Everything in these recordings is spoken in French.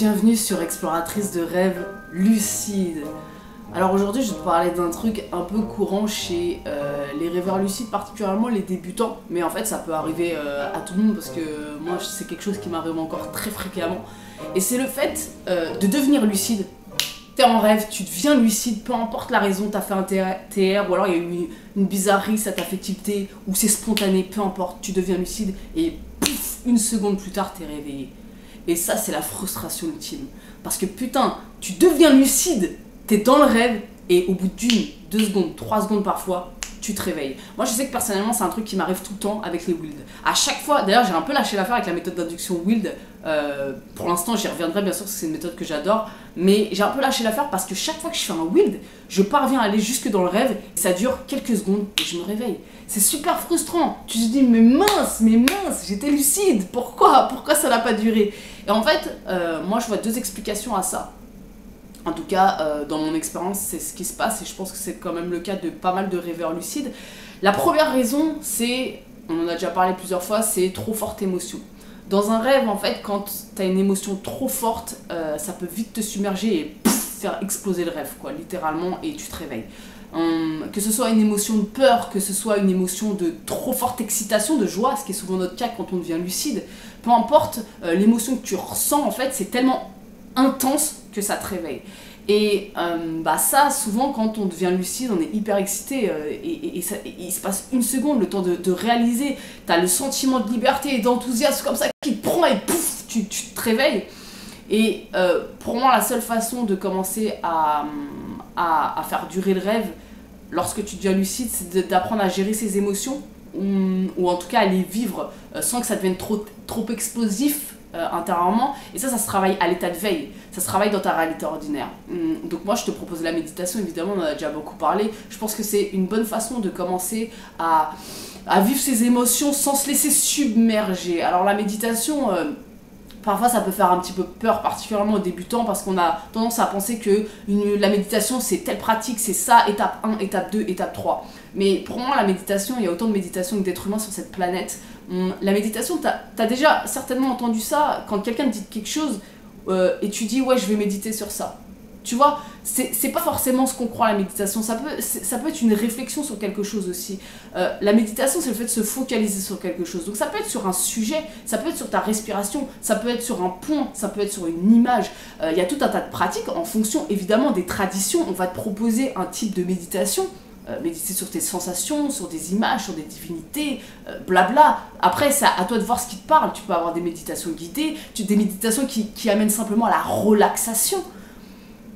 Bienvenue sur Exploratrice de rêves lucides. Alors aujourd'hui je vais te parler d'un truc un peu courant chez les rêveurs lucides, particulièrement les débutants, mais en fait ça peut arriver à tout le monde parce que moi c'est quelque chose qui m'arrive encore très fréquemment. Et c'est le fait de devenir lucide. T'es en rêve, tu deviens lucide, peu importe la raison, t'as fait un TR ou alors il y a eu une bizarrerie, ça t'a fait tilter, ou c'est spontané, peu importe, tu deviens lucide et pouf, une seconde plus tard t'es réveillé. Et ça c'est la frustration ultime. Parce que putain, tu deviens lucide, t'es dans le rêve et au bout d'une, 2 secondes, 3 secondes parfois, tu te réveilles. Moi je sais que personnellement c'est un truc qui m'arrive tout le temps avec les Wild. À chaque fois, d'ailleurs j'ai un peu lâché l'affaire avec la méthode d'induction Wild. Pour l'instant j'y reviendrai bien sûr parce que c'est une méthode que j'adore. Mais j'ai un peu lâché l'affaire parce que chaque fois que je fais un Wild, je parviens à aller jusque dans le rêve. Ça dure quelques secondes et je me réveille. C'est super frustrant. Tu te dis mais mince, j'étais lucide. Pourquoi ça n'a pas duré? Et en fait, moi je vois 2 explications à ça. En tout cas, dans mon expérience, c'est ce qui se passe et je pense que c'est quand même le cas de pas mal de rêveurs lucides. La première raison, c'est, on en a déjà parlé plusieurs fois, c'est trop forte émotion. Dans un rêve, en fait, quand tu as une émotion trop forte, ça peut vite te submerger et pouf, faire exploser le rêve, quoi, littéralement, et tu te réveilles. Que ce soit une émotion de peur, que ce soit une émotion de trop forte excitation, de joie, ce qui est souvent notre cas quand on devient lucide, peu importe l'émotion que tu ressens, en fait, c'est tellement intense que ça te réveille. Et ça, souvent, quand on devient lucide, on est hyper excité et il se passe une seconde, le temps de réaliser. Tu as le sentiment de liberté et d'enthousiasme comme ça qui te prend et pouf, tu te réveilles. Et pour moi, la seule façon de commencer à faire durer le rêve lorsque tu deviens lucide, c'est d'apprendre à gérer ses émotions ou en tout cas à les vivre sans que ça devienne trop explosif intérieurement. Et ça se travaille à l'état de veille, ça se travaille dans ta réalité ordinaire. Donc moi je te propose la méditation, évidemment on en a déjà beaucoup parlé. Je pense que c'est une bonne façon de commencer à vivre ses émotions sans se laisser submerger. Alors la méditation, parfois ça peut faire un petit peu peur, particulièrement aux débutants, parce qu'on a tendance à penser que la méditation c'est telle pratique, c'est ça, étape 1, étape 2, étape 3. Mais pour moi la méditation, il y a autant de méditation que d'êtres humains sur cette planète. La méditation, t'as déjà certainement entendu ça quand quelqu'un te dit quelque chose et tu dis ouais je vais méditer sur ça. Tu vois, c'est pas forcément ce qu'on croit la méditation, ça peut être une réflexion sur quelque chose aussi. La méditation c'est le fait de se focaliser sur quelque chose, donc ça peut être sur un sujet, ça peut être sur ta respiration, ça peut être sur un point, ça peut être sur une image. Il y a tout un tas de pratiques en fonction évidemment des traditions. On va te proposer un type de méditation, méditer sur tes sensations, sur des images, sur des divinités, blabla. Après, c'est à toi de voir ce qui te parle. Tu peux avoir des méditations guidées, des méditations qui amènent simplement à la relaxation.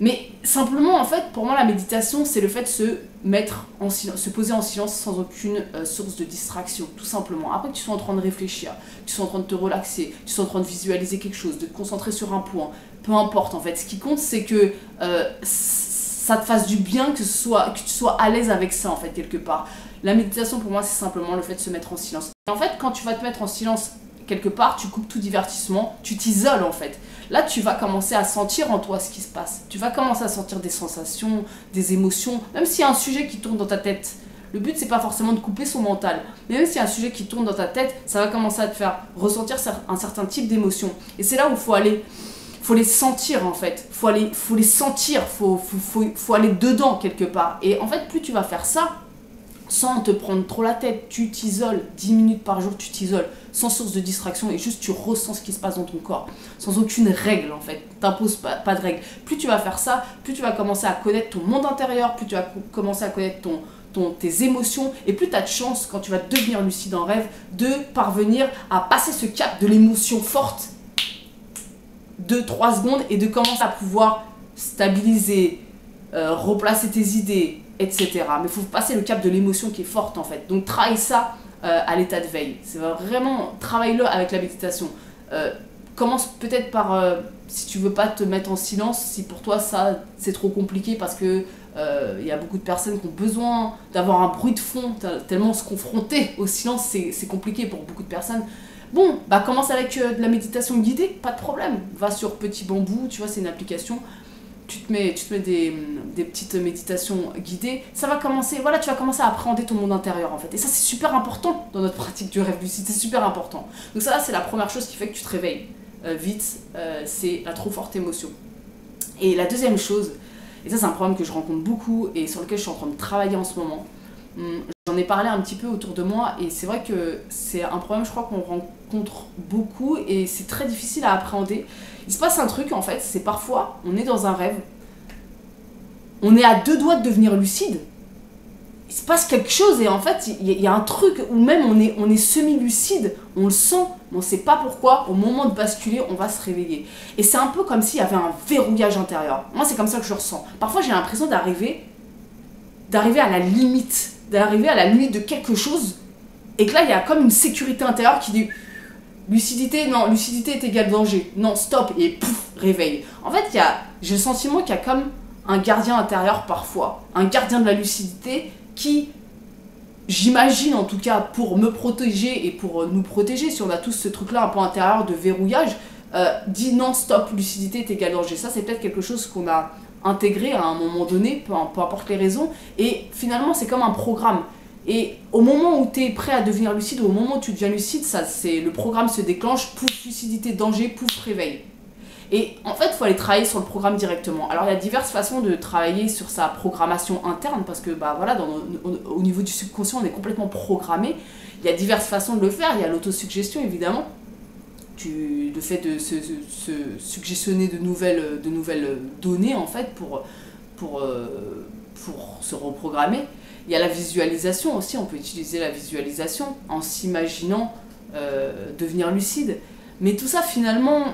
Mais simplement, en fait, pour moi, la méditation, c'est le fait de se mettre en silence, se poser en silence sans aucune source de distraction, tout simplement. Après que tu sois en train de réfléchir, que tu sois en train de te relaxer, que tu sois en train de visualiser quelque chose, de te concentrer sur un point, peu importe, en fait. Ce qui compte, c'est que ça te fasse du bien, que tu sois à l'aise avec ça, en fait, quelque part. La méditation, pour moi, c'est simplement le fait de se mettre en silence. Et en fait, quand tu vas te mettre en silence, quelque part, tu coupes tout divertissement, tu t'isoles, en fait. Là, tu vas commencer à sentir en toi ce qui se passe. Tu vas commencer à sentir des sensations, des émotions, même s'il y a un sujet qui tourne dans ta tête. Le but, c'est pas forcément de couper son mental. Mais même s'il y a un sujet qui tourne dans ta tête, ça va commencer à te faire ressentir un certain type d'émotion. Et c'est là où il faut aller. Faut les sentir en fait, faut les sentir, faut aller dedans quelque part. Et en fait, plus tu vas faire ça, sans te prendre trop la tête, tu t'isoles, 10 minutes par jour tu t'isoles, sans source de distraction et juste tu ressens ce qui se passe dans ton corps, sans aucune règle en fait, t'imposes pas de règle. Plus tu vas faire ça, plus tu vas commencer à connaître ton monde intérieur, plus tu vas commencer à connaître tes émotions et plus tu as de chance quand tu vas devenir lucide en rêve de parvenir à passer ce cap de l'émotion forte 2-3 secondes et de commencer à pouvoir stabiliser, replacer tes idées, etc. Mais il faut passer le cap de l'émotion qui est forte en fait. Donc travaille ça à l'état de veille. C'est vraiment, travaille-le avec la méditation. Commence peut-être par, si tu veux pas te mettre en silence, si pour toi ça c'est trop compliqué parce que y a beaucoup de personnes qui ont besoin d'avoir un bruit de fond, tellement se confronter au silence c'est compliqué pour beaucoup de personnes. Bon, bah commence avec de la méditation guidée, pas de problème. Va sur Petit Bambou, tu vois, c'est une application. Tu te mets des petites méditations guidées. Ça va commencer, voilà, tu vas commencer à appréhender ton monde intérieur en fait. Et ça, c'est super important dans notre pratique du rêve lucide, c'est super important. Donc ça, c'est la première chose qui fait que tu te réveilles. vite, c'est la trop forte émotion. Et la deuxième chose, et ça c'est un problème que je rencontre beaucoup et sur lequel je suis en train de travailler en ce moment, j'en ai parlé un petit peu autour de moi et c'est vrai que c'est un problème je crois qu'on rencontre beaucoup et c'est très difficile à appréhender. Il se passe un truc en fait, c'est parfois on est dans un rêve, on est à deux doigts de devenir lucide, il se passe quelque chose et en fait il y a un truc où même on est semi-lucide, on le sent, mais on ne sait pas pourquoi, au moment de basculer on va se réveiller. Et c'est un peu comme s'il y avait un verrouillage intérieur. Moi c'est comme ça que je ressens. Parfois j'ai l'impression d'arriver à la limite, de quelque chose et que là il y a comme une sécurité intérieure qui dit lucidité, non, lucidité est égale danger, non, stop, et pouf, réveil. En fait j'ai le sentiment qu'il y a comme un gardien intérieur parfois, un gardien de la lucidité qui, j'imagine en tout cas, pour me protéger et pour nous protéger, si on a tous ce truc-là un peu intérieur de verrouillage, dit non, stop, lucidité est égale danger. Ça, c'est peut-être quelque chose qu'on a intégré à un moment donné, peu importe les raisons, et finalement, c'est comme un programme. Et au moment où tu es prêt à devenir lucide, au moment où tu deviens lucide, le programme se déclenche, pouf, lucidité, danger, pouf, réveil. Et en fait, il faut aller travailler sur le programme directement. Alors, il y a diverses façons de travailler sur sa programmation interne, parce que bah, voilà, au niveau du subconscient, on est complètement programmé. Il y a diverses façons de le faire. Il y a l'autosuggestion, évidemment. Le fait de se suggestionner de nouvelles données, en fait, pour se reprogrammer. Il y a la visualisation aussi. On peut utiliser la visualisation en s'imaginant devenir lucide. Mais tout ça, finalement,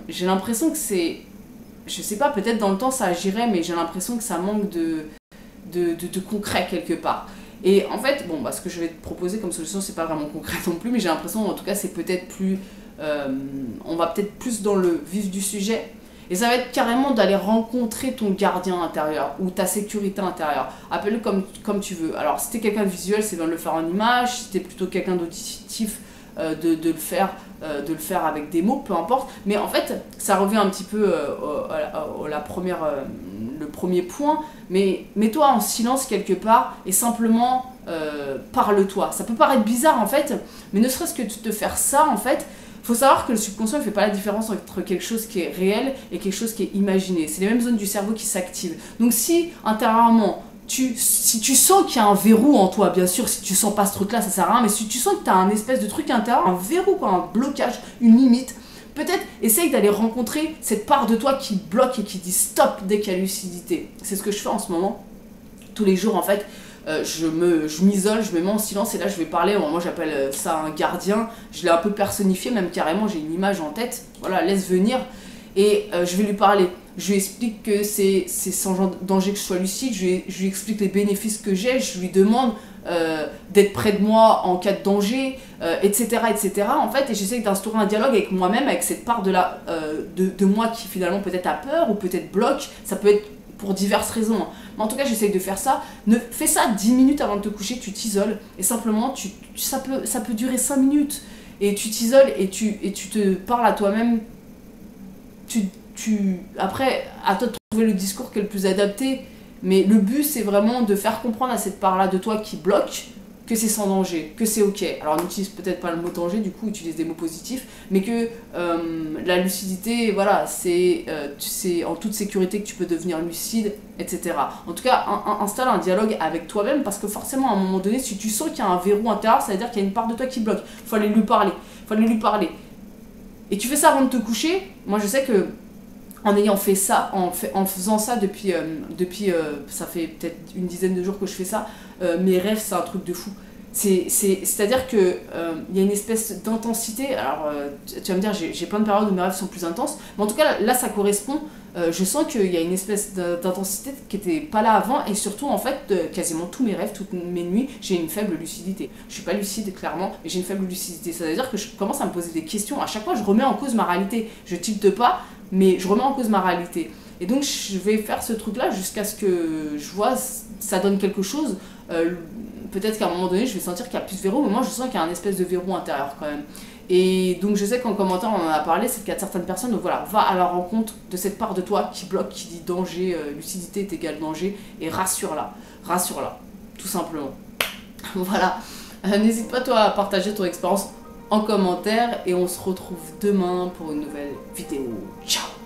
j'ai l'impression que c'est... Je sais pas, peut-être dans le temps ça agirait, mais j'ai l'impression que ça manque de concret quelque part. Et en fait, bon, bah, ce que je vais te proposer comme solution, c'est pas vraiment concret non plus, mais j'ai l'impression, en tout cas, c'est peut-être plus... on va peut-être plus dans le vif du sujet. Et ça va être carrément d'aller rencontrer ton gardien intérieur ou ta sécurité intérieure. Appelle-le comme tu veux. Alors, si t'es quelqu'un de visuel, c'est bien de le faire en image. Si t'es plutôt quelqu'un d'auditif, de le faire avec des mots, peu importe. Mais en fait, ça revient un petit peu le premier point. Mais mets-toi en silence quelque part et simplement parle-toi. Ça peut paraître bizarre en fait, mais ne serait-ce que de te faire ça en fait. Faut savoir que le subconscient ne fait pas la différence entre quelque chose qui est réel et quelque chose qui est imaginé. C'est les mêmes zones du cerveau qui s'activent. Donc si intérieurement, si tu sens qu'il y a un verrou en toi, bien sûr, si tu sens pas ce truc-là, ça sert à rien, mais si tu sens que tu as un espèce de truc intérieur, un verrou, quoi, un blocage, une limite, peut-être essaye d'aller rencontrer cette part de toi qui bloque et qui dit stop dès qu'il y a lucidité. C'est ce que je fais en ce moment. Tous les jours, en fait, je m'isole, je me mets en silence et là je vais parler. Moi j'appelle ça un gardien, je l'ai un peu personnifié, même carrément, j'ai une image en tête. Voilà, laisse venir et je vais lui parler. Je lui explique que c'est sans danger que je sois lucide, je lui explique les bénéfices que j'ai, je lui demande d'être près de moi en cas de danger, etc., etc. En fait, et j'essaie d'instaurer un dialogue avec moi-même, avec cette part de moi qui finalement peut-être a peur ou peut-être bloque. Ça peut être pour diverses raisons. Mais en tout cas, j'essaie de faire ça. Fais ça 10 minutes avant de te coucher, tu t'isoles. Et simplement, ça peut durer 5 minutes. Et tu t'isoles et tu te parles à toi-même. Après, à toi de trouver le discours qui est le plus adapté. Mais le but, c'est vraiment de faire comprendre à cette part-là de toi qui bloque que c'est sans danger, que c'est ok. Alors n'utilise peut-être pas le mot danger, du coup utilise des mots positifs, mais que la lucidité, voilà, c'est en toute sécurité que tu peux devenir lucide, etc. En tout cas, installe un dialogue avec toi-même, parce que forcément à un moment donné, si tu sens qu'il y a un verrou intérieur, ça veut dire qu'il y a une part de toi qui bloque. Il faut aller lui parler. Et tu fais ça avant de te coucher. Moi je sais que en ayant fait ça, en faisant ça depuis ça fait peut-être une dizaine de jours que je fais ça, mes rêves c'est un truc de fou. C'est-à-dire que y a une espèce d'intensité. Alors tu vas me dire, j'ai plein de périodes où mes rêves sont plus intenses, mais en tout cas là ça correspond. Je sens qu'il y a une espèce d'intensité qui n'était pas là avant, et surtout en fait quasiment tous mes rêves, toutes mes nuits, j'ai une faible lucidité. Je suis pas lucide clairement, mais j'ai une faible lucidité. Ça veut dire que je commence à me poser des questions. À chaque fois je remets en cause ma réalité. Je tilte pas, mais je remets en cause ma réalité. Et donc je vais faire ce truc là jusqu'à ce que je vois ça donne quelque chose. Peut-être qu'à un moment donné je vais sentir qu'il y a plus de verrou, mais moi je sens qu'il y a un espèce de verrou intérieur quand même. Et donc je sais qu'en commentaire on en a parlé, c'est qu'il y a certaines personnes, donc voilà, va à la rencontre de cette part de toi qui bloque, qui dit danger, lucidité est égale danger, et rassure-la, tout simplement. Voilà, n'hésite pas toi à partager ton expérience en commentaire et on se retrouve demain pour une nouvelle vidéo. Ciao!